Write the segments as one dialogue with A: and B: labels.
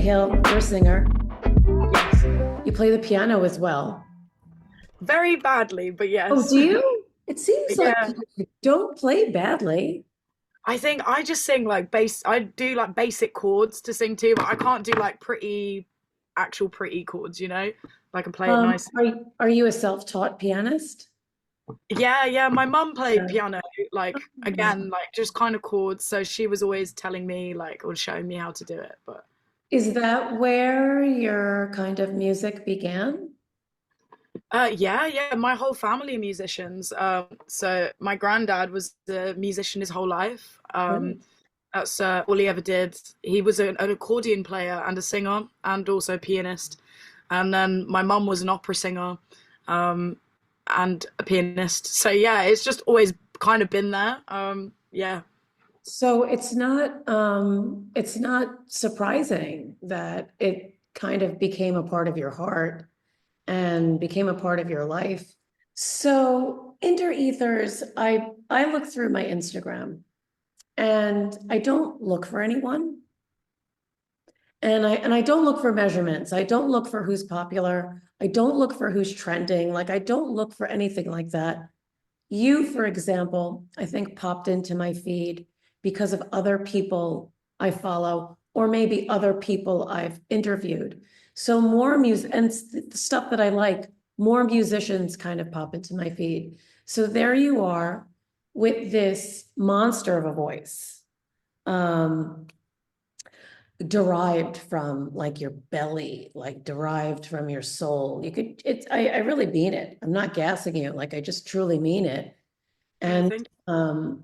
A: Hill, you're a singer.
B: Yes.
A: You play the piano as well.
B: Very badly, but
A: Oh,
B: yes.
A: do you? It seems like
B: Yeah.
A: you don't play badly.
B: I think I just sing I do like basic chords to sing to, but I can't do like actual pretty chords, you know? Like I can play it nice.
A: Are you a self-taught pianist?
B: Yeah, yeah. My mum played
A: Yeah.
B: piano, like again, like just kind of chords. So she was always telling me like or showing me how to do it. But
A: Is that where your kind of music began?
B: yeah, yeah. My whole family are musicians. So my granddad was a musician his whole life.
A: Oh.
B: That's all he ever did. He was an accordion player and a singer and also a pianist. And then my mum was an opera singer um, and a pianist. So yeah, it's just always kind of been there. Yeah.
A: So it's not surprising that it kind of became a part of your heart and became a part of your life. So Inter Ethers, I look through my Instagram and I don't look for anyone. And I don't look for measurements. I don't look for who's popular. I don't look for who's trending. Like I don't look for anything like that. You, for example, I think popped into my feed because of other people I follow, or maybe other people I've interviewed. So more music and the stuff that I like, more musicians kind of pop into my feed. So there you are with this monster of a voice, um, derived from like your belly, like derived from your soul. You could, I really mean it. I'm not gassing you. Like I just truly mean it.
B: Yeah,
A: And
B: thank
A: um,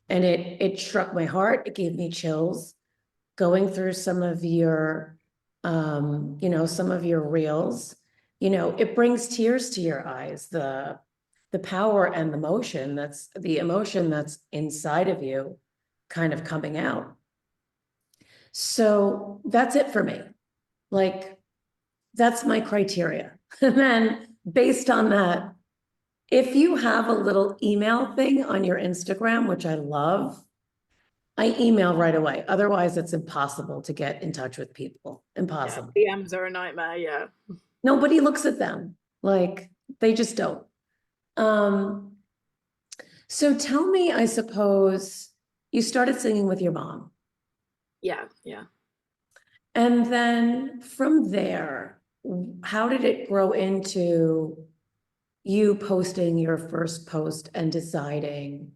A: and it struck my heart. It gave me chills going through some of your some of your reels. It brings tears to your eyes, the power and the emotion that's inside of you kind of coming out. So that's it for me. Like that's my criteria. And then based on that, if you have a little email thing on your Instagram, which I love, I email right away. Otherwise, it's impossible to get in touch with people.
B: yeah.
A: Impossible.
B: DMs are a nightmare. Yeah.
A: Nobody looks at them. Like they just don't. Um, so tell me, I suppose you started singing with your mom.
B: Yeah, yeah.
A: And then from there, how did it grow into you posting your first post and deciding,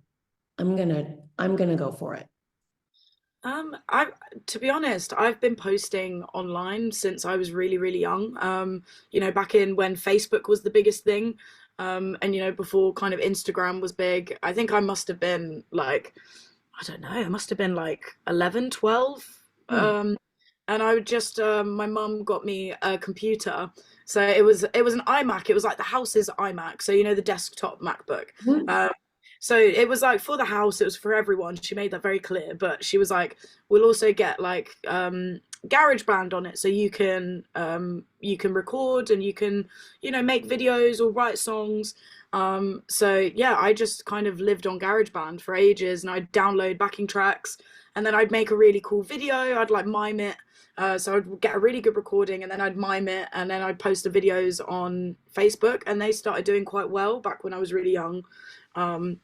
A: I'm gonna go for it?
B: I to be honest, I've been posting online since I was really, really young. Back in when Facebook was the biggest thing, and before kind of Instagram was big. I think I must have been like, I don't know, I must have been like 11, 12.
A: Hmm.
B: And I would just, my mum got me a computer. So it was an iMac. It was like the house's iMac. So the desktop MacBook.
A: Hmm.
B: Um, so it was like for the house, it was for everyone. She made that very clear. But she was like, we'll also get like GarageBand on it, so you can record and you can make videos or write songs. So yeah, I just kind of lived on GarageBand for ages, and I'd download backing tracks, and then I'd make a really cool video. I'd like mime it. So I'd get a really good recording, and then I'd mime it, and then I'd post the videos on Facebook, and they started doing quite well back when I was really young. Um,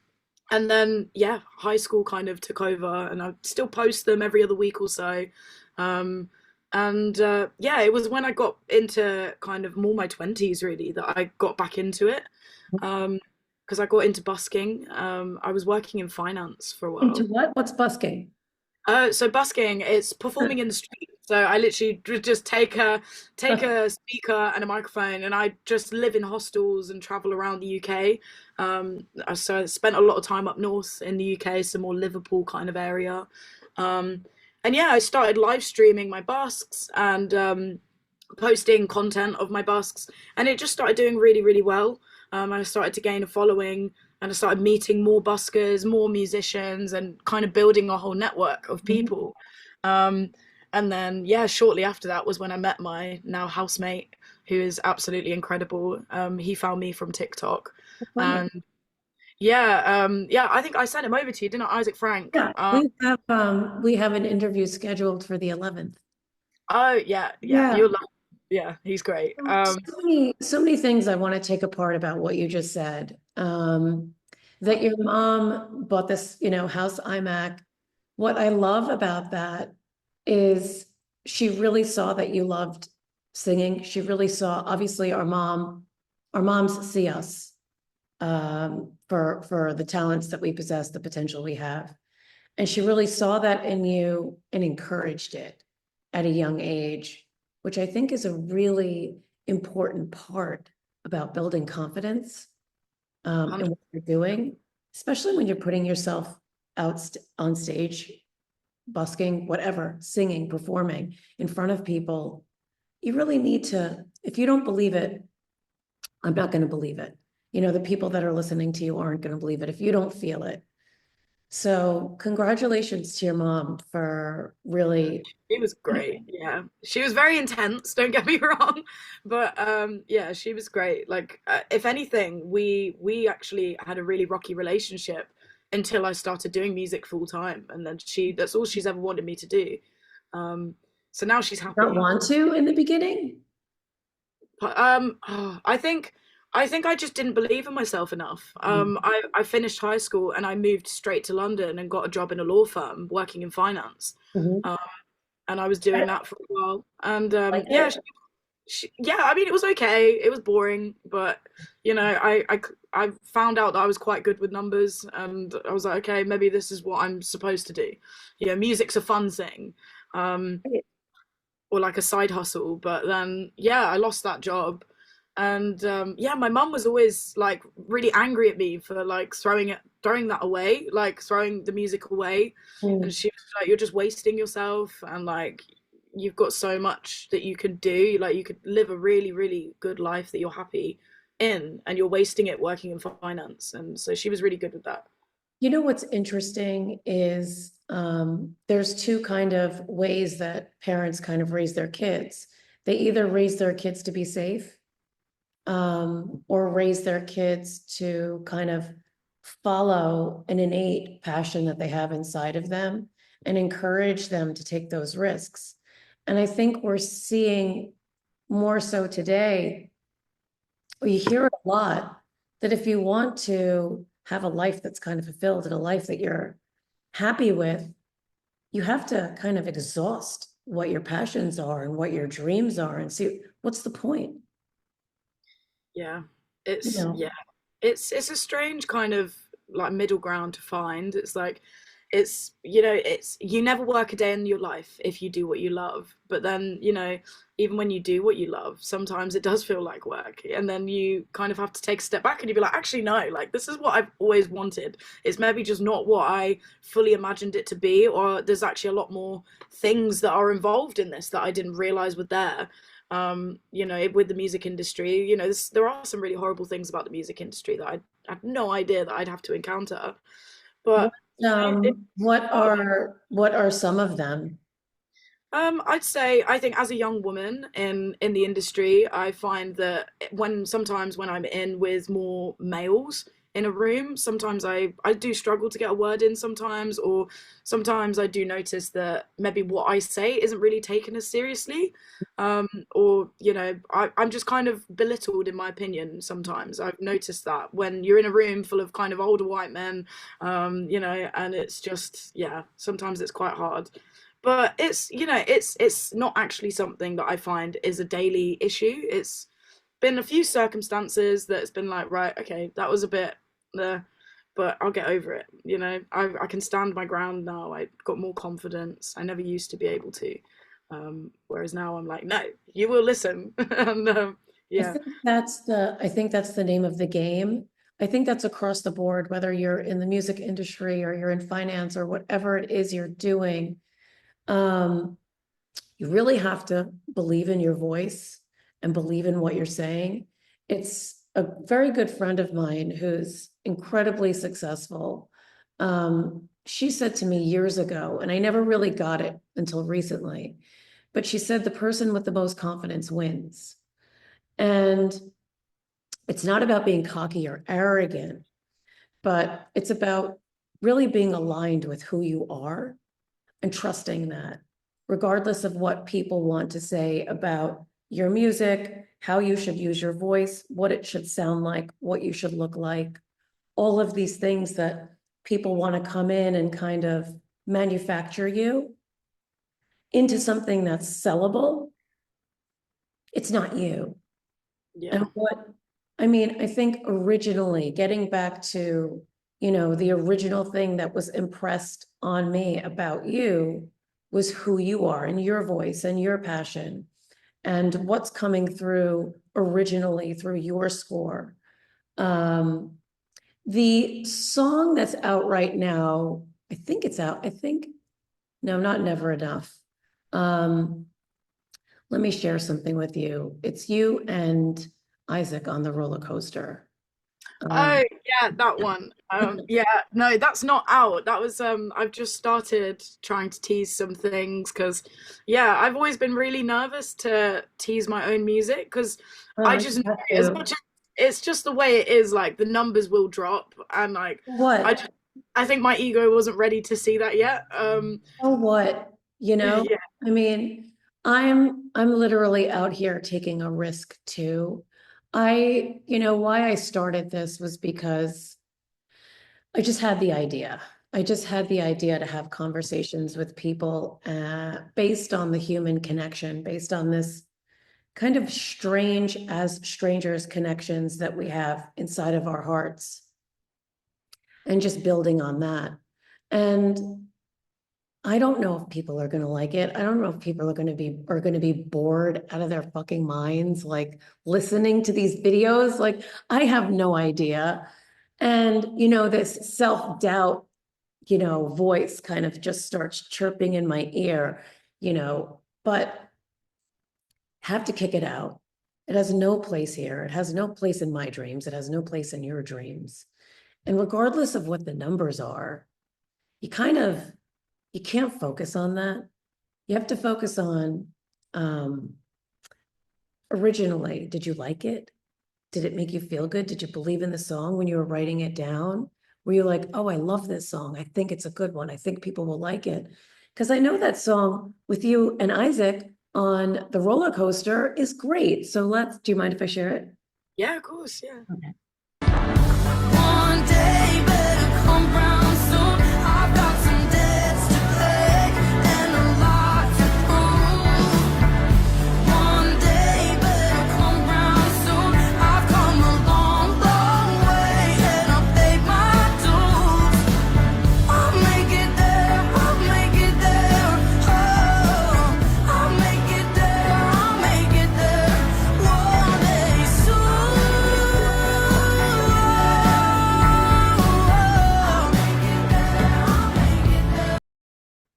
B: and then yeah, high school kind of took over, and I still post them every other week or so. Um, and yeah, it was when I got into kind of more my 20s really that I got back into it. Because I got into busking. I was working in finance for a
A: Into
B: while.
A: what? What's busking?
B: So busking, it's performing in the street. So I literally just take a speaker and a microphone, and I just live in hostels and travel around the UK. So I spent a lot of time up north in the UK, some more Liverpool kind of area. Um, and yeah, I started live streaming my busks and posting content of my busks, and it just started doing really, really well. I started to gain a following, and I started meeting more buskers, more musicians, and kind of building a whole network of people. Um, and then, yeah, shortly after that was when I met my now housemate, who is absolutely incredible. He found me from TikTok,
A: Funny.
B: and yeah, I think I sent him over to you, didn't I, Isaac Frank?
A: Yeah, we have an interview scheduled for the 11th.
B: Oh yeah, yeah,
A: Yeah.
B: you'll love. Yeah, he's great.
A: So many things I want to take apart about what you just said. That your mom bought this, house iMac. What I love about that is she really saw that you loved singing. She really saw, obviously, our moms see us for the talents that we possess, the potential we have. And she really saw that in you and encouraged it at a young age, which I think is a really important part about building confidence in what you're doing, especially when you're putting yourself out on stage, busking, whatever, singing, performing in front of people. You really need to, if you don't believe it, I'm not going to believe it. The people that are listening to you aren't going to believe it if you don't feel it. So congratulations to your mom for really.
B: She was great. Yeah. She was very intense, don't get me wrong. But yeah, she was great. Like if anything, we actually had a really rocky relationship until I started doing music full time, and then that's all she's ever wanted me to do. Um so now she's
A: Not
B: happy.
A: want to in the beginning?
B: But I think I just didn't believe in myself enough. I finished high school and I moved straight to London and got a job in a law firm working in finance.
A: Mhm.
B: Um, and I was doing
A: I
B: that for a while. And
A: like
B: yeah,
A: it.
B: yeah, I mean, it was okay. It was boring, but I found out that I was quite good with numbers, and I was like, okay, maybe this is what I'm supposed to do. Music's a fun thing, um, or like a side hustle. But then, yeah, I lost that job, and yeah, my mum was always like really angry at me for like throwing that away, like throwing the music away, and
A: Mm.
B: she was like, "You're just wasting yourself," and like you've got so much that you could do, like you could live a really really good life that you're happy in, and you're wasting it working in finance. And so she was really good with that.
A: What's interesting is there's two kind of ways that parents kind of raise their kids. They either raise their kids to be safe, or raise their kids to kind of follow an innate passion that they have inside of them and encourage them to take those risks. And I think we're seeing more so today, you hear it a lot, that if you want to have a life that's kind of fulfilled and a life that you're happy with, you have to kind of exhaust what your passions are and what your dreams are and see what's the point,
B: Yeah,
A: you
B: it's
A: know?
B: yeah, it's a strange kind of like middle ground to find. It's like it's you never work a day in your life if you do what you love. But then, even when you do what you love, sometimes it does feel like work. And then you kind of have to take a step back and you be like, actually no, like this is what I've always wanted. It's maybe just not what I fully imagined it to be, or there's actually a lot more things that are involved in this that I didn't realize were there. With the music industry, there are some really horrible things about the music industry that I had no idea that I'd have to encounter.
A: What,
B: But it,
A: what are some of them?
B: I'd say I think as a young woman in the industry, I find that sometimes when I'm in with more males in a room, sometimes I do struggle to get a word in sometimes, or sometimes I do notice that maybe what I say isn't really taken as seriously, or I'm just kind of belittled in my opinion. Sometimes I've noticed that when you're in a room full of kind of older white men, and it's just yeah, sometimes it's quite hard. But it's not actually something that I find is a daily issue. It's been a few circumstances that it's been like, right, okay, that was a bit but I'll get over it. I can stand my ground now. I got more confidence. I never used to be able to. Whereas now I'm like, no, you will listen. And yeah.
A: I think that's the name of the game. I think that's across the board, whether you're in the music industry or you're in finance or whatever it is you're doing. Um, you really have to believe in your voice and believe in what you're saying. It's a very good friend of mine who's incredibly successful. She said to me years ago, and I never really got it until recently, but she said the person with the most confidence wins. And it's not about being cocky or arrogant, but it's about really being aligned with who you are and trusting that. regardless of what people want to say about your music, how you should use your voice, what it should sound like, what you should look like, all of these things that people want to come in and kind of manufacture you into something that's sellable. It's not you.
B: Yeah.
A: And what, I mean, I think originally, getting back to, you know, the original thing that was impressed on me about you was who you are and your voice and your passion and what's coming through originally through your score. The song that's out right now, I think it's out, I think, no, not Never Enough. Let me share something with you. It's you and Isaac on the roller coaster.
B: Oh yeah, that one. Yeah, no, that's not out. That was I've just started trying to tease some things because yeah, I've always been really nervous to tease my own music because I just
A: You
B: know
A: have
B: as
A: to.
B: much as it's just the way it is, like the numbers will drop and like I
A: What?
B: just, I think my ego wasn't ready to see that yet.
A: Oh, what? You know,
B: Yeah.
A: I mean, I'm literally out here taking a risk too. You know, why I started this was because I just had the idea. I just had the idea to have conversations with people based on the human connection, based on this kind of strange as strangers connections that we have inside of our hearts and just building on that. And I don't know if people are going to like it. I don't know if people are going to be bored out of their fucking minds, like listening to these videos. Like, I have no idea. And, you know, this self-doubt, you know, voice kind of just starts chirping in my ear, you know, but have to kick it out. It has no place here. It has no place in my dreams. It has no place in your dreams. And regardless of what the numbers are, you kind of, you can't focus on that. You have to focus on um, originally, did you like it? Did it make you feel good? Did you believe in the song when you were writing it down? Were you like, oh, I love this song. I think it's a good one. I think people will like it. Because I know that song with you and Isaac on the roller coaster is great. So do you mind if I share it?
B: Yeah, of course, yeah.
A: Okay.
C: One day better come round soon. I've got some debts to pay and a lot to prove. One day better come round soon. I've come a long, long way and I've paid my dues. I'll make it there, I'll make it there. Oh, I'll make it there, I'll make it there. One day soon.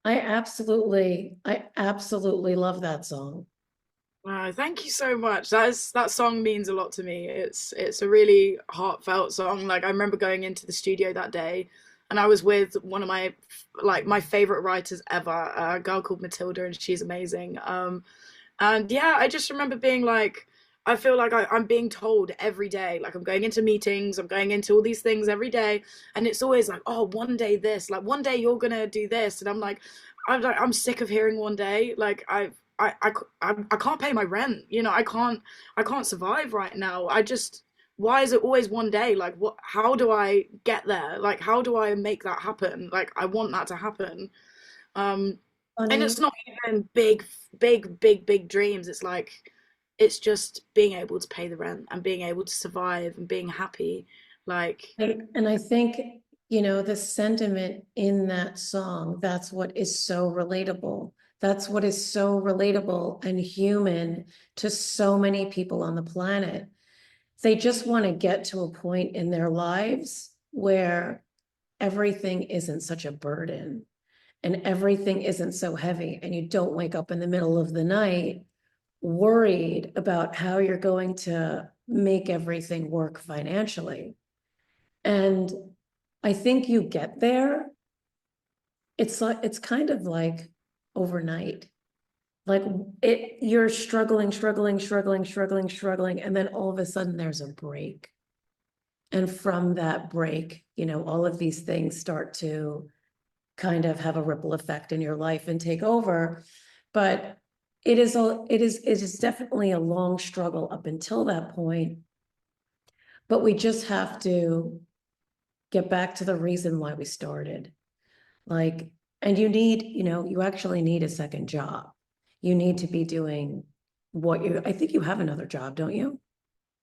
A: I absolutely love that song.
B: Thank you so much. That song means a lot to me. It's a really heartfelt song. Like I remember going into the studio that day, and I was with one of my my favorite writers ever, a girl called Matilda, and she's amazing. And yeah, I just remember being like, I feel like I'm being told every day, like I'm going into meetings, I'm going into all these things every day, and it's always like, oh, one day this, like one day you're gonna do this, and I'm sick of hearing one day. Like I can't pay my rent. You know, I can't survive right now. I just why is it always one day? Like what? How do I get there? Like how do I make that happen? Like I want that to happen. Um, and
A: Funny.
B: it's not even big dreams. It's like it's just being able to pay the rent and being able to survive and being happy. Like
A: And I think, you know, the sentiment in that song, that's what is so relatable. That's what is so relatable and human to so many people on the planet. They just want to get to a point in their lives where everything isn't such a burden and everything isn't so heavy, and you don't wake up in the middle of the night worried about how you're going to make everything work financially. And I think you get there. It's kind of like overnight. Like you're struggling, and then all of a sudden there's a break. And from that break, you know, all of these things start to kind of have a ripple effect in your life and take over. But it is definitely a long struggle up until that point. But we just have to get back to the reason why we started. Like, and you actually need a second job. You need to be doing I think you have another job, don't you?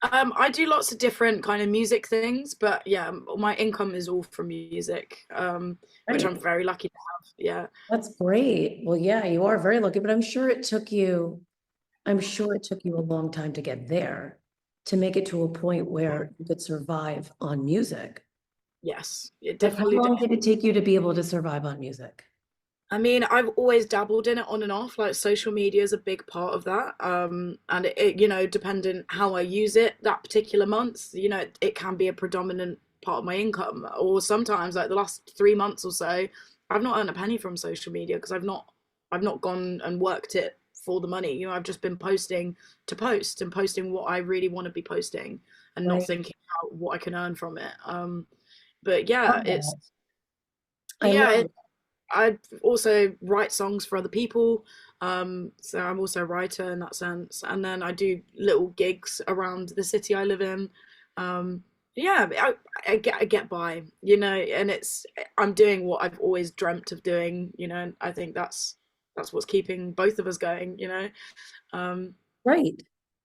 B: I do lots of different kind of music things, but yeah, my income is all from music, which
A: Right.
B: I'm very lucky to have. Yeah.
A: That's great. Well, yeah, you are very lucky, but I'm sure it took you a long time to get there, to make it to a point where you could survive on music.
B: Yes, it
A: Like, how
B: definitely did.
A: long did it take you to be able to survive on music?
B: I mean, I've always dabbled in it on and off. Like social media is a big part of that. And depending how I use it that particular month, it can be a predominant part of my income. Or sometimes, like the last 3 months or so, I've not earned a penny from social media because I've not gone and worked it for the money. I've just been posting to post and posting what I really want to be posting and not
A: Right.
B: thinking about what I can earn from it. But yeah,
A: Love
B: it's
A: that. I
B: yeah,
A: love it.
B: I also write songs for other people. So I'm also a writer in that sense. And then I do little gigs around the city I live in. Yeah, I get by, and I'm doing what I've always dreamt of doing, and I think that's what's keeping both of us going. Um,
A: Right.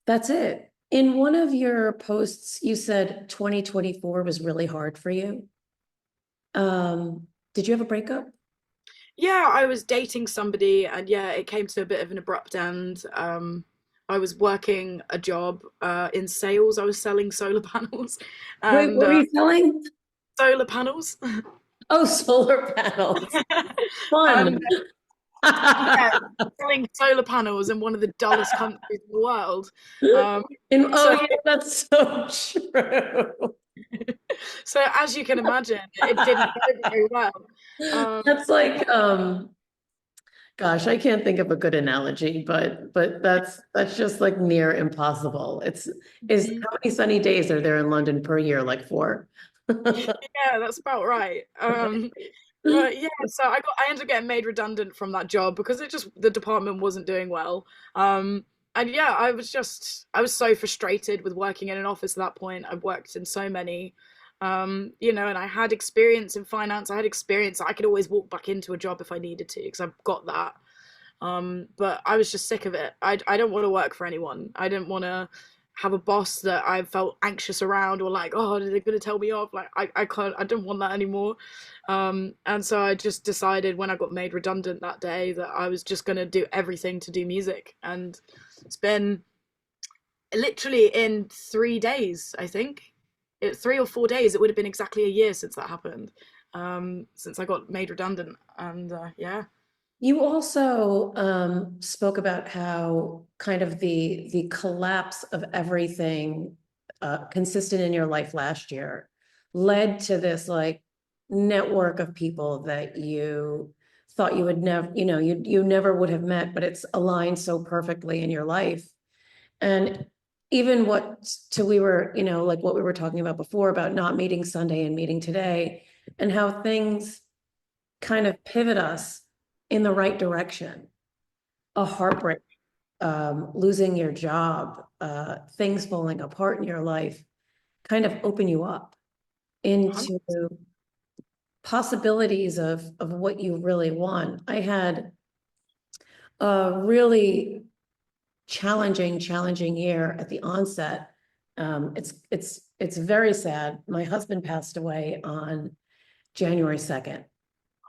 A: That's it. In one of your posts, you said 2024 was really hard for you. Did you have a breakup?
B: yeah, I was dating somebody, and yeah, it came to a bit of an abrupt end. I was working a job in sales. I was selling solar panels,
A: Wait,
B: and
A: what were you selling?
B: solar panels.
A: Oh, solar panels. Fun.
B: And yeah, selling solar panels in one of the dullest countries in the world. Um,
A: Oh,
B: so,
A: yeah, that's so true.
B: so as you can imagine, it didn't go very well. Um,
A: That's like, gosh, I can't think of a good analogy, but that's just like near impossible. How many sunny days are there in London per year? Like four?
B: yeah, that's about right. But yeah, so I ended up getting made redundant from that job because the department wasn't doing well. And yeah, I was so frustrated with working in an office at that point. I've worked in so many, and I had experience in finance. I had experience. I could always walk back into a job if I needed to because I've got that. But I was just sick of it. I don't want to work for anyone. I didn't want to have a boss that I felt anxious around or like, oh, they're going to tell me off. Like, I can't, I don't want that anymore. And so I just decided when I got made redundant that day that I was just going to do everything to do music. And it's been literally in 3 days, I think. 3 or 4 days, it would have been exactly a year since that happened, since I got made redundant. And yeah.
A: You also spoke about how kind of the collapse of everything consistent in your life last year led to this like network of people that you thought you would never, you never would have met, but it's aligned so perfectly in your life. And even we were, like what we were talking about before about not meeting Sunday and meeting today, and how things kind of pivot us in the right direction. A heartbreak, losing your job, things falling apart in your life kind of open you up into possibilities of what you really want. I had a really challenging year at the onset. It's very sad. My husband passed away on January 2nd.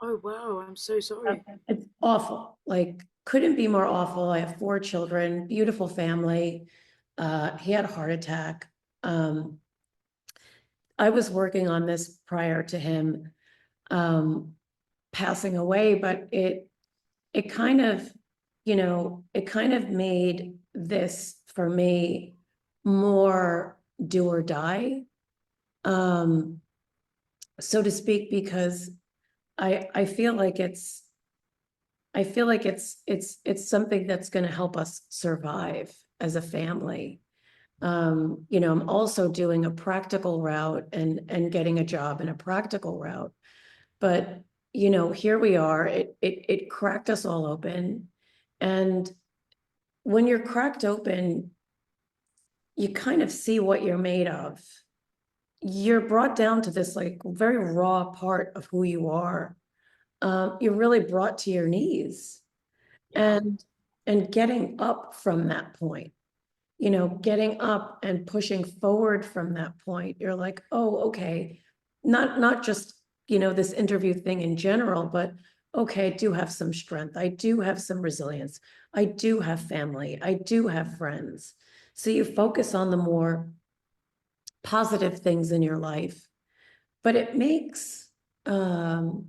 B: Oh wow, I'm so sorry.
A: It's awful, like couldn't be more awful. I have 4 children, beautiful family. He had a heart attack. Um, I was working on this prior to him um, passing away, but it kind of, it kind of made this for me more do or die, um, so to speak, because I feel like it's something that's going to help us survive as a family. I'm also doing a practical route and getting a job in a practical route. But here we are. It cracked us all open, And when you're cracked open, you kind of see what you're made of. You're brought down to this like very raw part of who you are. You're really brought to your knees,
B: Yeah.
A: and getting up from that point, getting up and pushing forward from that point. You're like, oh, okay, not just, this interview thing in general, but okay, I do have some strength. I do have some resilience. I do have family. I do have friends. So you focus on the more positive things in your life, but it makes kind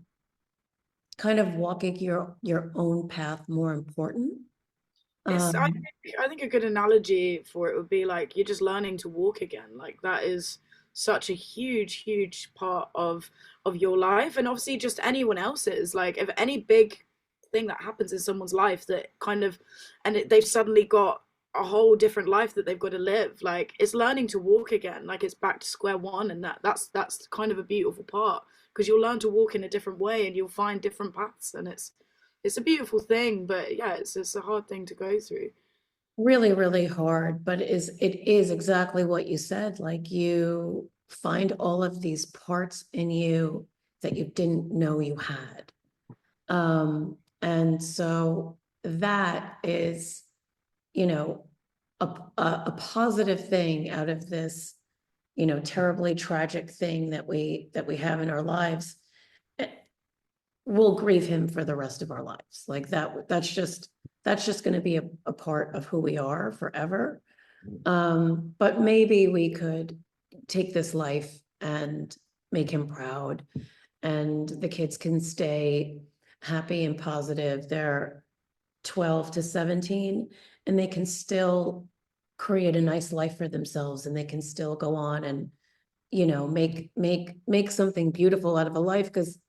A: of walking your own path more important.
B: It's
A: Um,
B: I think a good analogy for it would be like you're just learning to walk again. Like that is such a huge, huge part of your life, and obviously just anyone else's. Like if any big thing that happens in someone's life that kind of, they've suddenly got a whole different life that they've got to live. Like it's learning to walk again. Like it's back to square one, and that's kind of a beautiful part because you'll learn to walk in a different way and you'll find different paths, and it's a beautiful thing, but yeah, it's a hard thing to go through.
A: really, really hard, but it is exactly what you said. Like you find all of these parts in you that you didn't know you had. And so that is, you know, a positive thing out of this, terribly tragic thing that we have in our lives. Eh, We'll grieve him for the rest of our lives. Like that's just going to be a part of who we are forever. But maybe we could take this life and make him proud, and the kids can stay happy and positive. They're 12 to 17, and they can still create a nice life for themselves, and they can still go on and, make something beautiful out of a life, because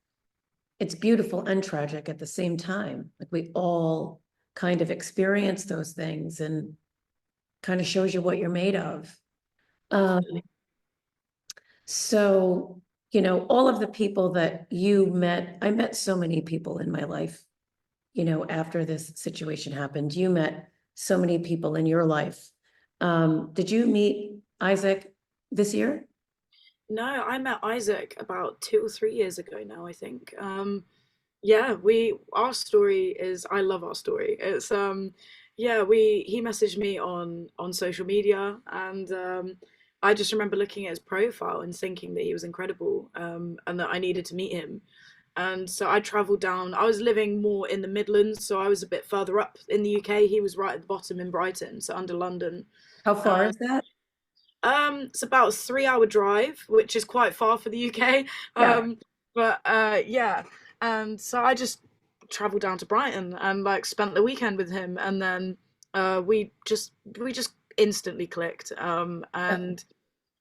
A: it's beautiful and tragic at the same time. Like we all kind of experience those things, and kind of shows you what you're made of. Um,
B: Definitely.
A: so, all of the people that you met, I met so many people in my life, after this situation happened. You met so many people in your life. Did you meet Isaac this year?
B: No, I met Isaac about 2 or 3 years ago now, I think. Yeah, our story is, I love our story. It's yeah, he messaged me on social media, and I just remember looking at his profile and thinking that he was incredible, and that I needed to meet him. And so I traveled down. I was living more in the Midlands, so I was a bit further up in the UK. He was right at the bottom in Brighton, so under London.
A: How far
B: Uh,
A: is that?
B: it's about a 3 hour drive, which is quite far for the UK.
A: Yeah.
B: But yeah, and so I just traveled down to Brighton and like spent the weekend with him, and then we just instantly clicked. And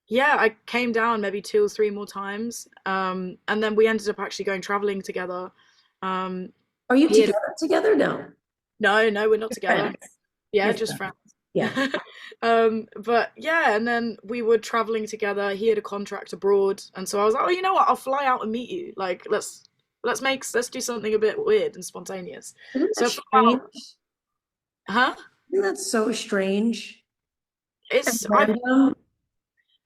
B: yeah, I came down maybe 2 or 3 more times, and then we ended up actually going traveling together. Um,
A: Are you
B: he had
A: together? No.
B: No, no, we're not together.
A: Friends.
B: Yeah,
A: You're
B: just
A: friends.
B: friends.
A: Yeah.
B: But yeah, and then we were traveling together. He had a contract abroad, and so I was like, oh, you know what? I'll fly out and meet you. Like, let's do something a bit weird and spontaneous.
A: Isn't that
B: So I flew
A: strange?
B: out, huh?
A: Isn't that so strange and
B: It's
A: random?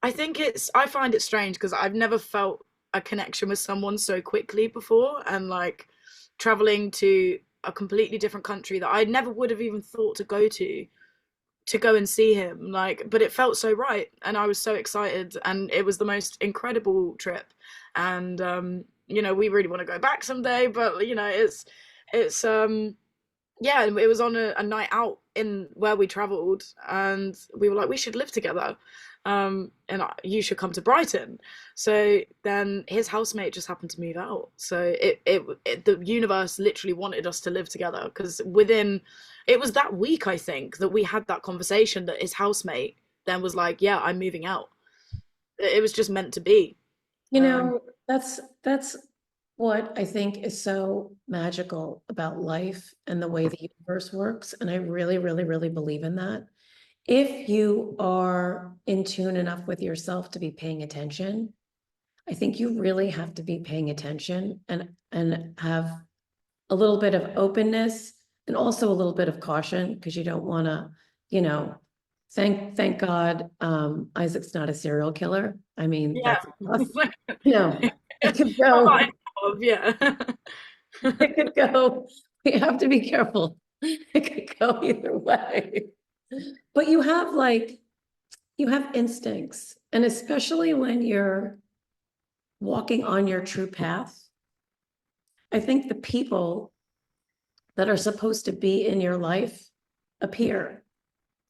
B: I find it strange because I've never felt a connection with someone so quickly before, and like traveling to a completely different country that I never would have even thought to go and see him, like, but it felt so right and I was so excited, and it was the most incredible trip. And we really want to go back someday, but it's yeah, it was on a night out in where we traveled, and we were like, we should live together, and you should come to Brighton. So then his housemate just happened to move out, so the universe literally wanted us to live together, because it was that week, I think, that we had that conversation that his housemate then was like, yeah, I'm moving out. It was just meant to be.
A: You
B: um
A: know, that's what I think is so magical about life and the way the universe works. And I really, really, really believe in that. If you are in tune enough with yourself to be paying attention, I think you really have to be paying attention and have a little bit of openness, and also a little bit of caution because you don't want to, you know, thank God, Isaac's not a serial killer. I mean,
B: Yeah.
A: that's us. You know, it could
B: Not
A: go,
B: that I know of, yeah.
A: it could go. We have to be careful. It could go either way. But you have instincts, and especially when you're walking on your true path, I think the people that are supposed to be in your life appear.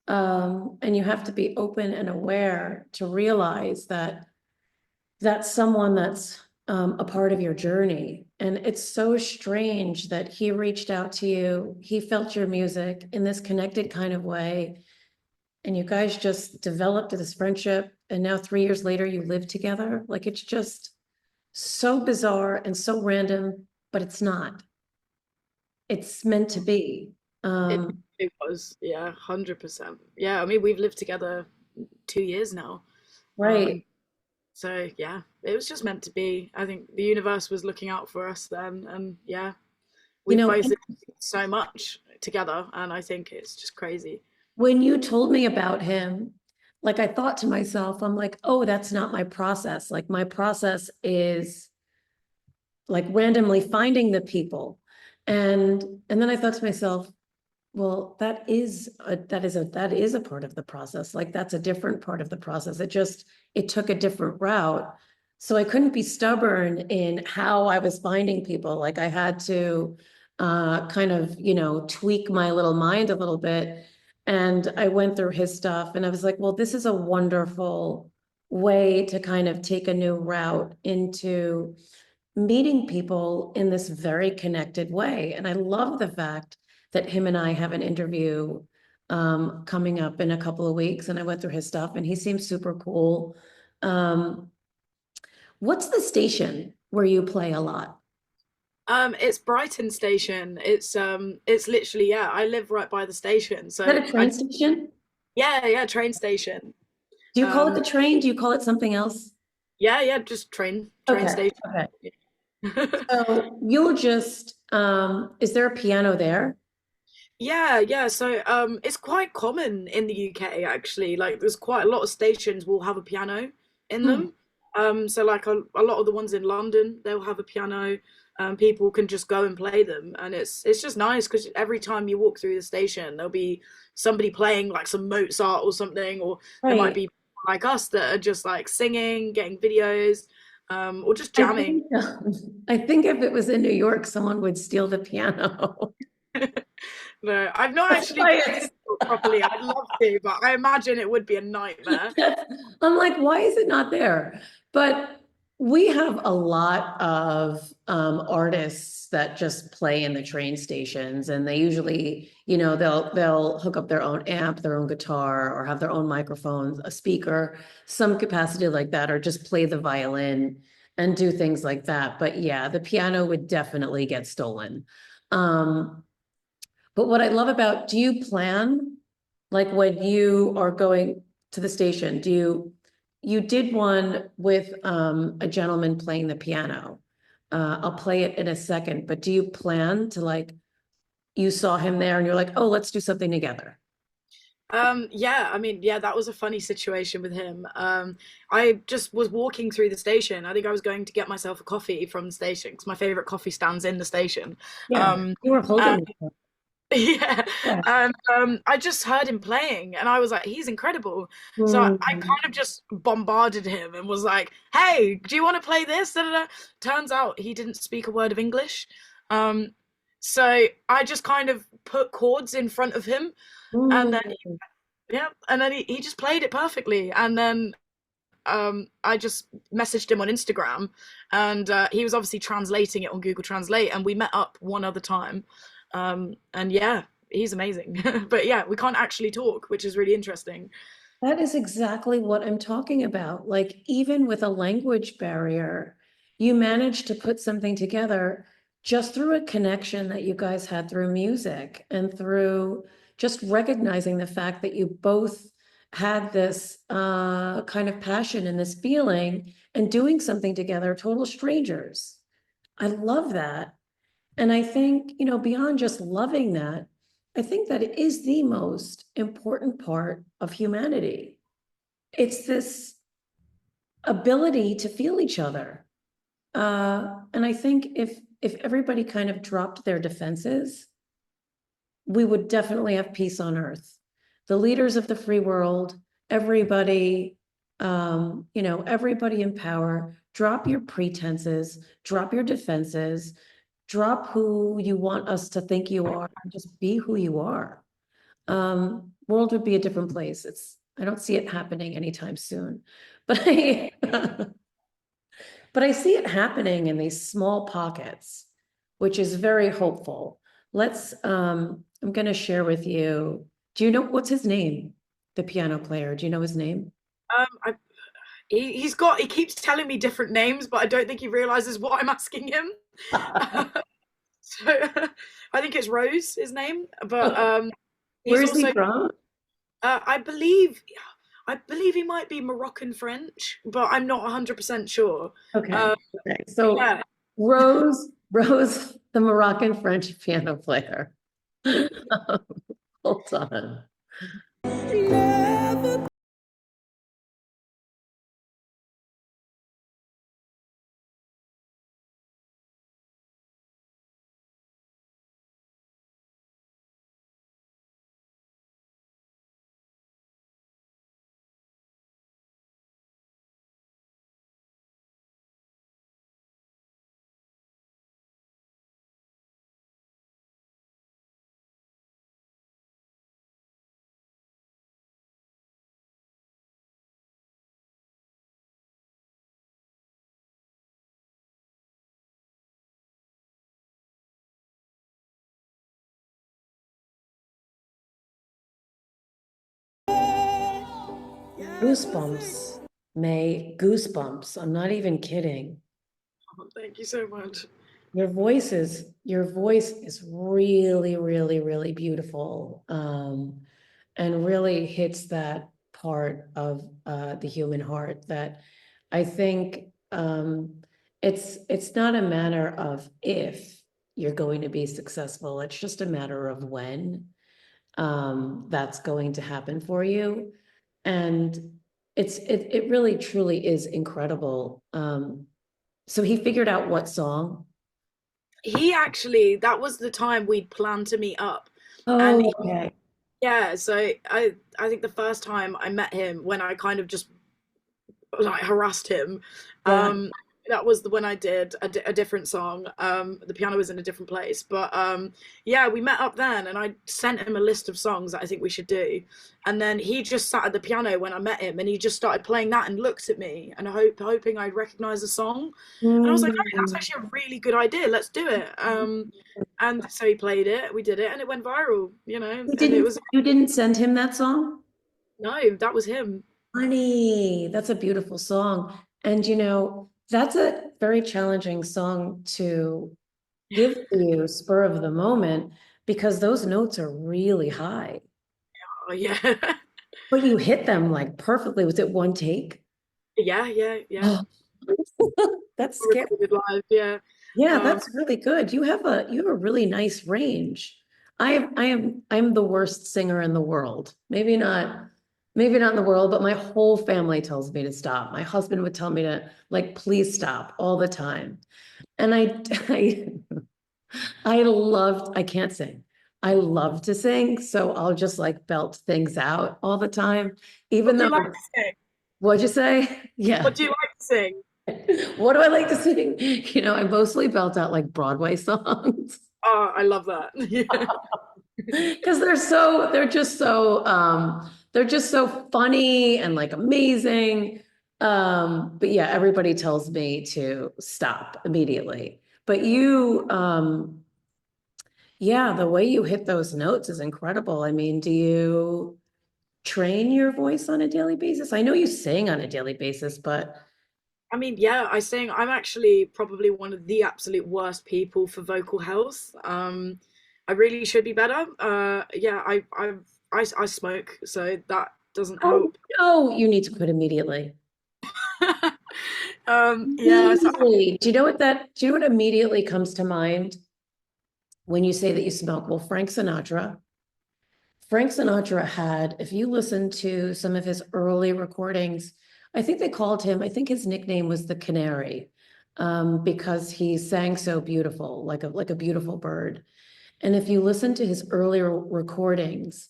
A: And you have to be open and aware to realize that that's someone that's a part of your journey. And it's so strange that he reached out to you, he felt your music in this connected kind of way, and you guys just developed this friendship, and now 3 years later you live together. Like, it's just so bizarre and so random, but it's not. It's meant to be.
B: It
A: Um,
B: it was, yeah, 100%. Yeah, I mean, we've lived together 2 years now.
A: right.
B: Um, so yeah, it was just meant to be. I think the universe was looking out for us then, and yeah,
A: You
B: we've
A: know,
B: both lived so much together, and I think it's just crazy.
A: when you told me about him, like, I thought to myself, I'm like, oh, that's not my process. Like, my process is like randomly finding the people. And then I thought to myself, well, that is a part of the process. Like, that's a different part of the process. It took a different route. So I couldn't be stubborn in how I was finding people. Like, I had to kind of, tweak my little mind a little bit. And I went through his stuff and I was like, well, this is a wonderful way to kind of take a new route into meeting people in this very connected way. And I love the fact that him and I have an interview coming up in a couple of weeks, and I went through his stuff and he seems super cool. Um, what's the station where you play a lot?
B: It's Brighton Station. It's literally, yeah, I live right by the station,
A: Is that
B: so
A: a train station?
B: yeah, train station.
A: Do you call it
B: Um,
A: the train? Do you call it something else?
B: yeah, just train
A: Okay,
B: station.
A: okay. So you'll just, is there a piano there?
B: Yeah. So it's quite common in the UK actually. Like there's quite a lot of stations will have a piano in
A: Hmm,
B: them. So like a lot of the ones in London, they'll have a piano. People can just go and play them, and it's just nice because every time you walk through the station, there'll be somebody playing like some Mozart or something, or there might
A: right.
B: be like us that are just like singing, getting videos, or just
A: I
B: jamming.
A: think, I think if it was in New York, someone would steal the piano.
B: No, I've not
A: That's
B: actually
A: why
B: been to
A: it's,
B: New York properly. I'd love to, but I imagine it would be a nightmare.
A: I'm like, why is it not there? But we have a lot of artists that just play in the train stations, and they usually, they'll hook up their own amp, their own guitar, or have their own microphones, a speaker, some capacity like that, or just play the violin and do things like that. But yeah, the piano would definitely get stolen. Um, but what I love about, do you plan, like when you are going to the station, you did one with a gentleman playing the piano. I'll play it in a second, but do you plan to, like, you saw him there and you're like, oh, let's do something together?
B: Yeah, I mean, yeah, that was a funny situation with him. I just was walking through the station. I think I was going to get myself a coffee from the station because my favorite coffee stands in the station.
A: Yeah,
B: Um,
A: you were
B: and
A: holding me.
B: yeah,
A: Yeah.
B: and I just heard him playing, and I was like, he's incredible. So I
A: Mm.
B: kind of just bombarded him and was like, "Hey, do you want to play this?" Da, da, da. Turns out he didn't speak a word of English, um, so I just kind of put chords in front of him, and then
A: Mm.
B: yeah, and then he just played it perfectly, and then I just messaged him on Instagram, and he was obviously translating it on Google Translate, and we met up one other time, and yeah, he's amazing. But yeah, we can't actually talk, which is really interesting.
A: That is exactly what I'm talking about. Like, even with a language barrier, you managed to put something together just through a connection that you guys had through music and through just recognizing the fact that you both had this kind of passion and this feeling and doing something together, total strangers. I love that. And I think, you know, beyond just loving that, I think that it is the most important part of humanity. It's this ability to feel each other. And I think if everybody kind of dropped their defenses, we would definitely have peace on earth. The leaders of the free world, everybody, you know, everybody in power, drop your pretenses, drop your defenses, drop who you want us to think you are, and just be who you are. World would be a different place. I don't see it happening anytime soon, but but I see it happening in these small pockets, which is very hopeful. I'm going to share with you. Do you know what's his name? The piano player. Do you know his name?
B: I he keeps telling me different names, but I don't think he realizes what I'm asking him. So I think it's Rose, his name, but he's
A: Where's he
B: also
A: from?
B: I believe he might be Moroccan French, but I'm not 100% sure.
A: Okay.
B: Uh,
A: Okay. So
B: yeah,
A: Rose, the Moroccan French piano player. Hold on. Goosebumps, May, goosebumps. I'm not even kidding.
B: thank you so much.
A: Your voice is really, really, really beautiful. And really hits that part of the human heart that I think it's not a matter of if you're going to be successful, it's just a matter of when that's going to happen for you. And it really truly is incredible. So he figured out what song.
B: He actually, that was the time we'd planned to meet up, and
A: Oh, okay.
B: yeah, so I think the first time I met him, when I kind of just like harassed him,
A: Yeah.
B: that was when I did a different song. The piano was in a different place, but yeah, we met up then, and I sent him a list of songs that I think we should do, and then he just sat at the piano when I met him, and he just started playing that and looked at me and hoping I'd recognize the song, and I was like, oh, that's
A: Mm.
B: actually a really good idea. Let's do it. And so he played it, we did it, and it went viral. And it was
A: You didn't send him that song?
B: no, that was him.
A: Honey, that's a beautiful song. And you know, that's a very challenging song to give to you spur of the moment because those notes are really high.
B: Oh yeah.
A: But you hit them like perfectly. Was it one take?
B: Yeah.
A: Oh, that's scary.
B: Recorded live, yeah.
A: Yeah,
B: Um,
A: that's really good. You have a really nice range. I'm the worst singer in the world. Maybe not in the world, but my whole family tells me to stop. My husband would tell me to like, please stop all the time. And I can't sing. I love to sing, so I'll just like belt things out all the time,
B: what
A: even
B: do you
A: though,
B: like to sing?
A: what'd you say? Yeah.
B: What do you like to sing?
A: What do I like to sing? You know, I mostly belt out like Broadway songs.
B: Oh, I love that. Yeah.
A: Because they're just so funny and like amazing. But yeah, everybody tells me to stop immediately. But yeah, the way you hit those notes is incredible. I mean, do you train your voice on a daily basis? I know you sing on a daily basis, but
B: I mean, yeah, I sing. I'm actually probably one of the absolute worst people for vocal health. I really should be better. Yeah, I smoke, so that doesn't
A: oh
B: help.
A: no, you need to quit immediately.
B: Yeah, so
A: Immediately. Do you know what immediately comes to mind? when you say that you smoke, well, Frank Sinatra had, if you listen to some of his early recordings, I think they called him, I think his nickname was the Canary, because he sang so beautiful, like a beautiful bird. And if you listen to his earlier recordings,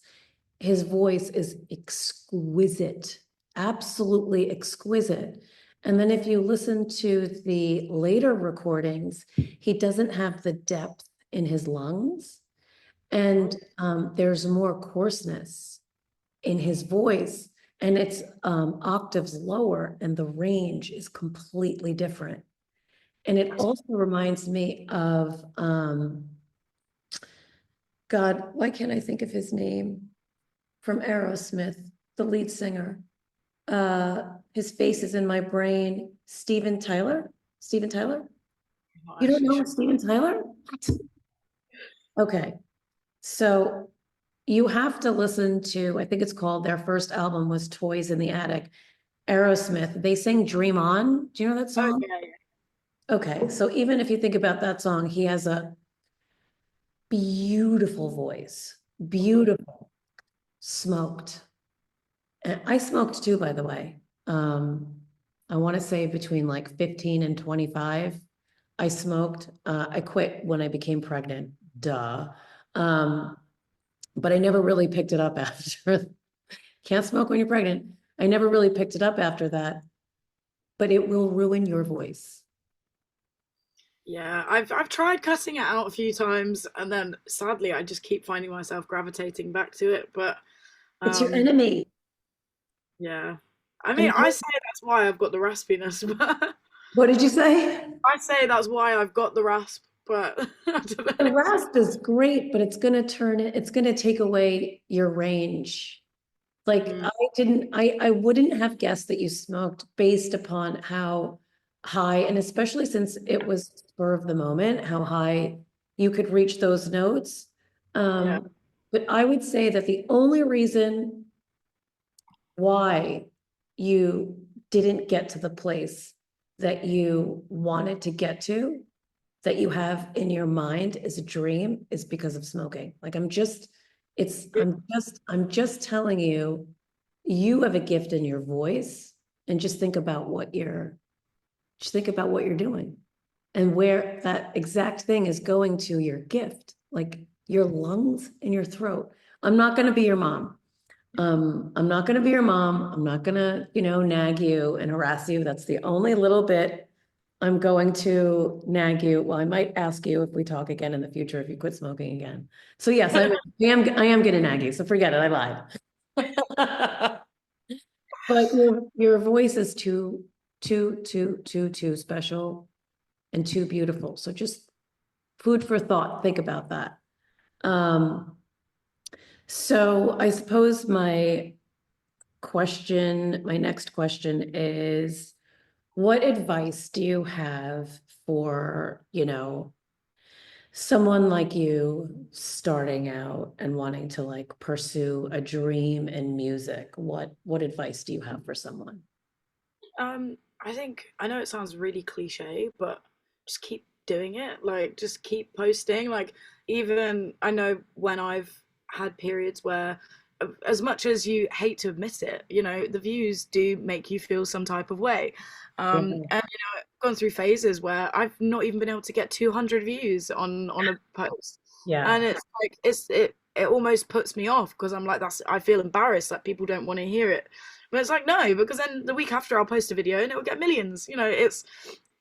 A: his voice is exquisite, absolutely exquisite. And then if you listen to the later recordings, he doesn't have the depth in his lungs. And there's more coarseness in his voice, and it's octaves lower, and the range is completely different. And it also reminds me of God, why can't I think of his name? From Aerosmith, the lead singer. His face is in my brain. Steven Tyler? Steven Tyler?
B: Not
A: You don't
B: actually
A: know
B: sure.
A: Steven Tyler? What? Okay. So you have to listen to, I think it's called, their first album was Toys in the Attic. Aerosmith, they sing Dream On. Do you know that
B: Oh
A: song?
B: yeah, yeah.
A: Okay, so even if you think about that song, he has a beautiful voice, beautiful, smoked. And I smoked too, by the way. I want to say between like 15 and 25, I smoked. I quit when I became pregnant, duh. But I never really picked it up after. Can't smoke when you're pregnant. I never really picked it up after that, but it will ruin your voice.
B: Yeah, I've tried cutting it out a few times, and then sadly I just keep finding myself gravitating back to it. But
A: It's your
B: um,
A: enemy.
B: yeah, I mean,
A: And
B: I say that's why I've got the raspiness, but
A: what did you say?
B: I say that's why I've got the rasp, but I don't
A: The
B: know.
A: rasp is great, but it's gonna turn it, it's gonna take away your range. Like
B: Mm,
A: I wouldn't have guessed that you smoked based upon how high, and especially since it was spur of the moment, how high you could reach those notes.
B: yeah,
A: But I would say that the only reason why you didn't get to the place that you wanted to get to, that you have in your mind as a dream, is because of smoking. Like I'm just telling you, you have a gift in your voice, and just think about what you're doing and where that exact thing is going to your gift, like your lungs and your throat. I'm not going to be your mom. I'm not going to be your mom. I'm not going to, nag you and harass you. That's the only little bit I'm going to nag you. Well, I might ask you if we talk again in the future, if you quit smoking again. So yes, I am going to nag you. So forget it. I lied. But your voice is too special and too beautiful. So just food for thought. Think about that. Um, so I suppose my next question is, what advice do you have for, someone like you starting out and wanting to like pursue a dream in music? What advice do you have for someone?
B: I think I know it sounds really cliche, but just keep doing it. Like, just keep posting. Like, even I know when I've had periods where, as much as you hate to admit it, the views do make you feel some type of way.
A: Yeah.
B: And I've gone through phases where I've not even been able to get 200 views on a post,
A: Yeah.
B: and it's like it almost puts me off because I'm like, I feel embarrassed that people don't want to hear it. But it's like, no, because then the week after I'll post a video and it will get millions.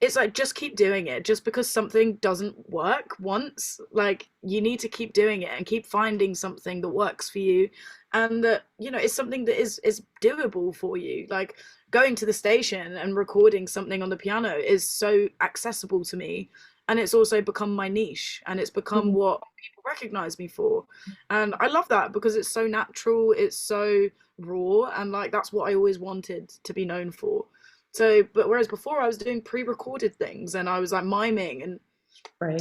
B: It's like, just keep doing it. Just because something doesn't work once, like, you need to keep doing it and keep finding something that works for you, and that is something that is doable for you. Like, going to the station and recording something on the piano is so accessible to me, and it's also become my niche, and it's become
A: Mhm.
B: what people recognize me for. And I love that because it's so natural, it's so raw, and like, that's what I always wanted to be known for. So, but whereas before I was doing pre-recorded things and I was like miming, and
A: Right.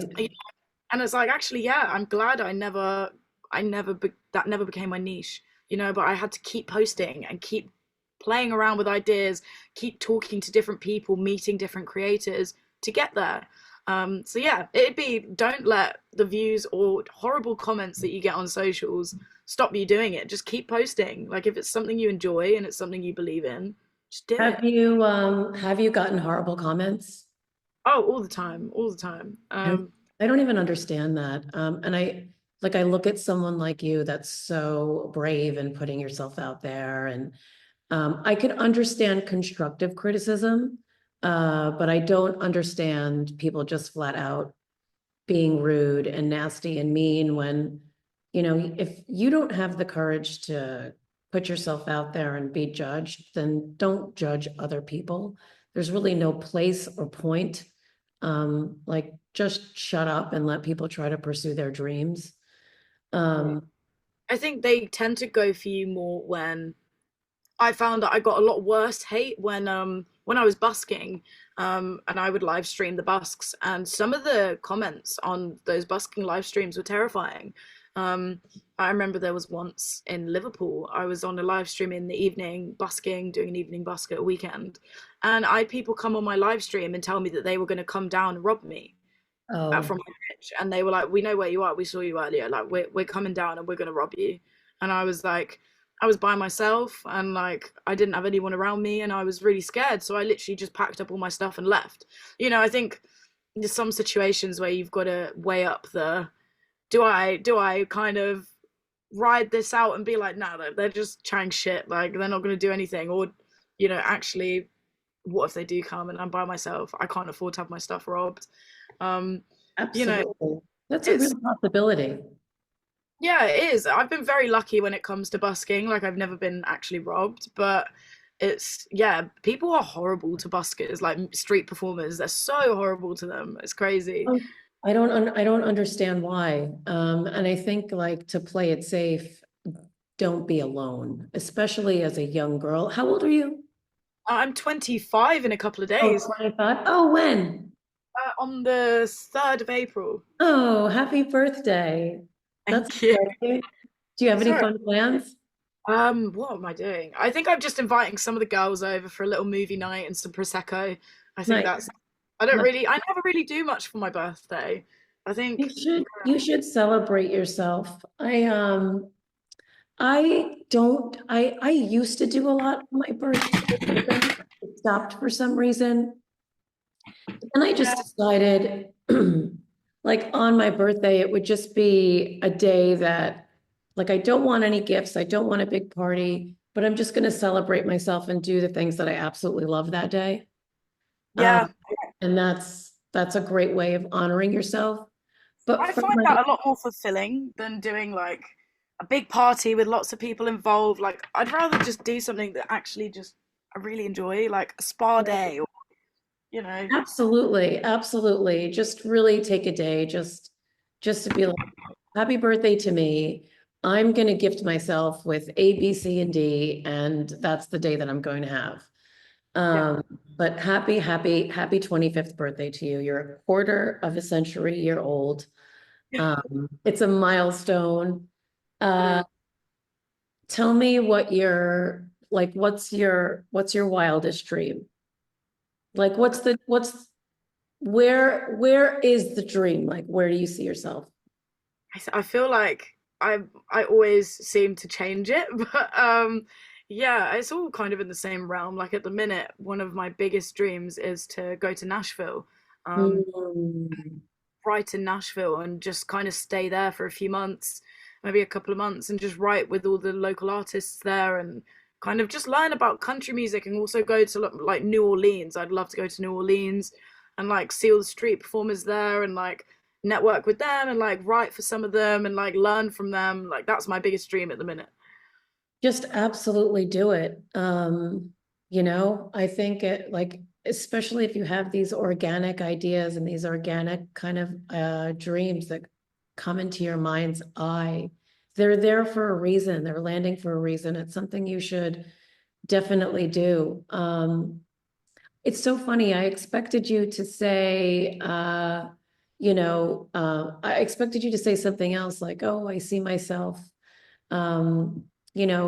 B: and it's like, actually, yeah, I'm glad that never became my niche, but I had to keep posting and keep playing around with ideas, keep talking to different people, meeting different creators to get there. So yeah, it'd be, don't let the views or horrible comments that you get on socials stop you doing it. Just keep posting. Like if it's something you enjoy and it's something you believe in, just do it.
A: Have you gotten horrible comments?
B: Oh, all the time, all the time.
A: And I don't even understand that. And I look at someone like you that's so brave in putting yourself out there. And I could understand constructive criticism, but I don't understand people just flat out being rude and nasty and mean when, if you don't have the courage to put yourself out there and be judged, then don't judge other people. There's really no place or point. Like just shut up and let people try to pursue their dreams. Um,
B: I think they tend to go for you more when I found that I got a lot worse hate when I was busking, and I would live stream the busks, and some of the comments on those busking live streams were terrifying. Um, I remember there was once in Liverpool, I was on a live stream in the evening, busking, doing an evening busk at a weekend, and I had people come on my live stream and tell me that they were going to come down and rob me
A: oh,
B: from my pitch, and they were like, "We know where you are. We saw you earlier. Like, we're coming down and we're gonna rob you." And I was like, I was by myself, and like I didn't have anyone around me, and I was really scared. So I literally just packed up all my stuff and left. I think there's some situations where you've got to weigh up the, do I kind of ride this out and be like, no, they're just chatting shit, like they're not gonna do anything, or actually, what if they do come and I'm by myself? I can't afford to have my stuff robbed. Um, you know,
A: absolutely. That's a
B: it's
A: real possibility.
B: Yeah, it is. I've been very lucky when it comes to busking. Like I've never been actually robbed, but yeah, people are horrible to buskers, like street performers. They're so horrible to them. It's crazy.
A: I don't understand why. And I think like to play it safe, don't be alone, especially as a young girl. How old are you?
B: I'm 25 in a couple of
A: Oh,
B: days,
A: 25. Oh, when?
B: on the 3rd of April.
A: Oh, happy birthday. That's
B: Thank you.
A: exciting. Do you have any
B: Sorry.
A: fun plans?
B: What am I doing? I think I'm just inviting some of the girls over for a little movie night and some prosecco. I think
A: Nice.
B: that's. I never really do much for my birthday. I think.
A: You should celebrate yourself. I don't I used to do a lot for my birthday, but then it stopped for some reason. And I just decided like on my birthday, it would just be a day that like I don't want any gifts, I don't want a big party, but I'm just gonna celebrate myself and do the things that I absolutely love that day.
B: Yeah,
A: And that's a great way of honoring yourself. But
B: I
A: for
B: find
A: my
B: that a lot more fulfilling than doing like a big party with lots of people involved. Like I'd rather just do something that actually just I really enjoy, like a spa day, or you know.
A: absolutely, absolutely. Just really take a day, just to be like, happy birthday to me. I'm gonna gift myself with A, B, C, and D, and that's the day that I'm going to have.
B: Yeah,
A: But happy 25th birthday to you. You're a quarter of a century year old. It's a milestone. Uh,
B: mm.
A: tell me what your like, what's your wildest dream? Like, where is the dream? Like, where do you see yourself?
B: I feel like I always seem to change it, but yeah, it's all kind of in the same realm. Like at the minute, one of my biggest dreams is to go to Nashville. Um,
A: Mm,
B: write in Nashville and just kind of stay there for a few months, maybe a couple of months, and just write with all the local artists there and kind of just learn about country music, and also go to like New Orleans. I'd love to go to New Orleans and like see all the street performers there and like network with them and like write for some of them and like learn from them. Like that's my biggest dream at the minute.
A: just absolutely do it. I think it like, especially if you have these organic ideas and these organic kind of dreams that come into your mind's eye, they're there for a reason. They're landing for a reason. It's something you should definitely do. It's so funny. I expected you to say, I expected you to say something else like, oh, I see myself, um,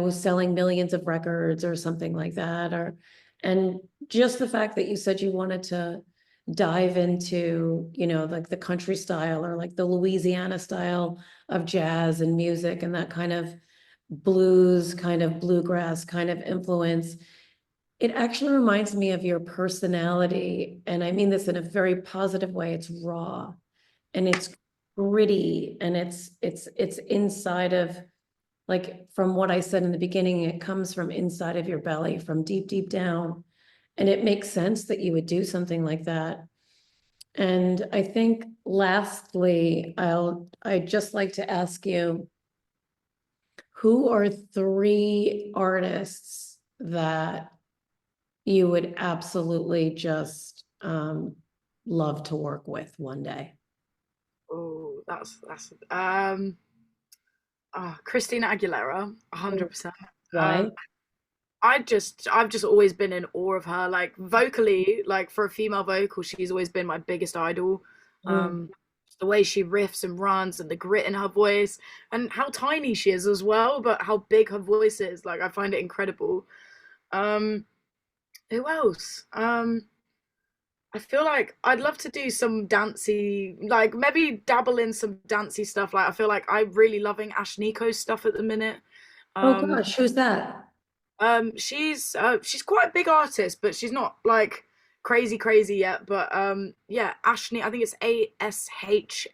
A: selling millions of records or something like that. And just the fact that you said you wanted to dive into, you know, like the country style or like the Louisiana style of jazz and music and that kind of blues, kind of bluegrass kind of influence, it actually reminds me of your personality. And I mean this in a very positive way. It's raw and it's gritty and it's inside of, like, from what I said in the beginning, it comes from inside of your belly, from deep, deep down. And it makes sense that you would do something like that. And I think lastly, I'd just like to ask you, who are three artists that you would absolutely just love to work with one day?
B: Oh, that's Christina Aguilera, 100%.
A: Why?
B: I've just always been in awe of her. Like vocally, like for a female vocal, she's always been my biggest idol.
A: Mm.
B: Um, the way she riffs and runs and the grit in her voice and how tiny she is as well, but how big her voice is. Like I find it incredible. Um, who else? I feel like I'd love to do some dancey, like maybe dabble in some dancey stuff. Like I feel like I'm really loving Ash Nico's stuff at the minute.
A: Oh
B: Um,
A: gosh, who's that?
B: she's quite a big artist, but she's not like crazy yet. But yeah, Ashni, I think it's Ashnikko.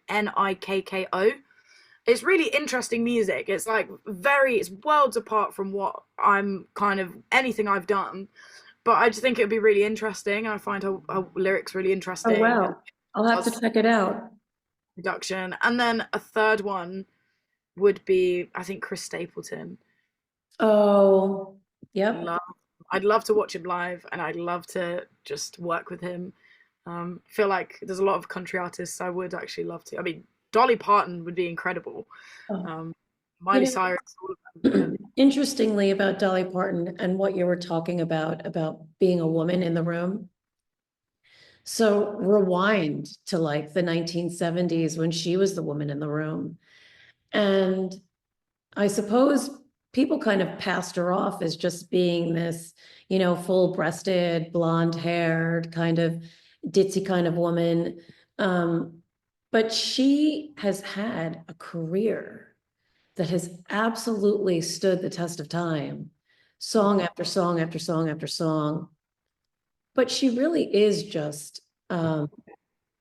B: It's really interesting music. It's like it's worlds apart from what I'm kind of anything I've done. But I just think it would be really interesting. I find her lyrics really
A: Oh
B: interesting.
A: wow, I'll have to check it out.
B: Production, and then a third one would be I think Chris Stapleton.
A: Oh, yep.
B: Love, I'd love to watch him live, and I'd love to just work with him. Feel like there's a lot of country artists I would actually love to. I mean, Dolly Parton would be incredible.
A: Oh.
B: Miley Cyrus, all of them.
A: Interestingly about Dolly Parton and what you were talking about being a woman in the room. So rewind to like the 1970s when she was the woman in the room. And I suppose people kind of passed her off as just being this, you know, full-breasted, blonde-haired, kind of ditzy kind of woman. But she has had a career that has absolutely stood the test of time, song after song after song after song. But she really is just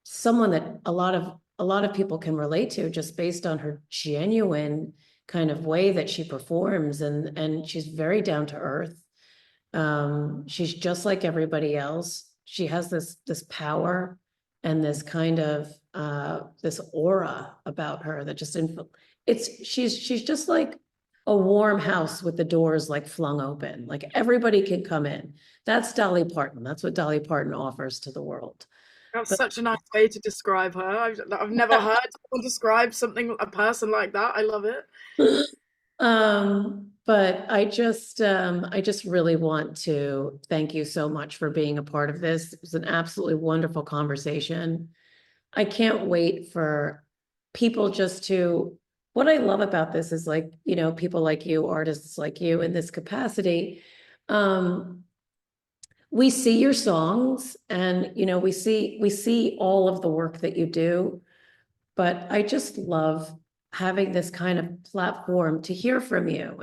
A: someone that a lot of people can relate to just based on her genuine kind of way that she performs, and she's very down to earth. She's just like everybody else. She has this power and this kind of this aura about her that just she's just like a warm house with the doors like flung open, like everybody can come in. That's Dolly Parton. That's what Dolly Parton offers to the world.
B: That's
A: But
B: such a nice way to describe her. I've never heard someone describe a person like that. I love it.
A: but I just really want to thank you so much for being a part of this. It was an absolutely wonderful conversation. I can't wait for people just to, what I love about this is, like, you know, people like you, artists like you in this capacity. We see your songs and, you know, we see all of the work that you do, but I just love having this kind of platform to hear from you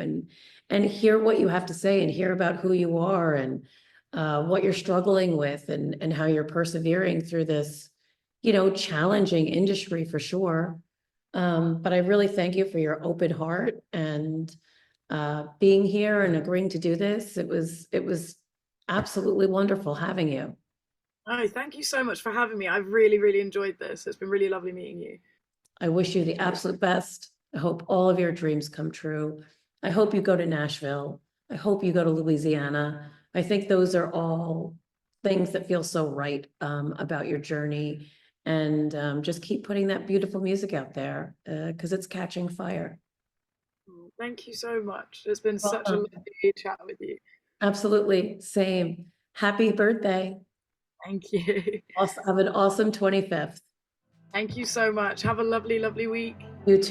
A: and hear what you have to say and hear about who you are and what you're struggling with and how you're persevering through this, you know, challenging industry for sure. But I really thank you for your open heart and being here and agreeing to do this. It was absolutely wonderful having you.
B: Oh, thank you so much for having me. I've really enjoyed this. It's been really lovely meeting you.
A: I wish you the absolute best. I hope all of your dreams come true. I hope you go to Nashville. I hope you go to Louisiana. I think those are all things that feel so right about your journey. And just keep putting that beautiful music out there because it's catching fire.
B: Thank you so much. It's been such a
A: Welcome.
B: lovely chat with you.
A: Absolutely. Same. Happy birthday.
B: Thank you.
A: Also, have an awesome 25th.
B: Thank you so much. Have a lovely week.
A: You too.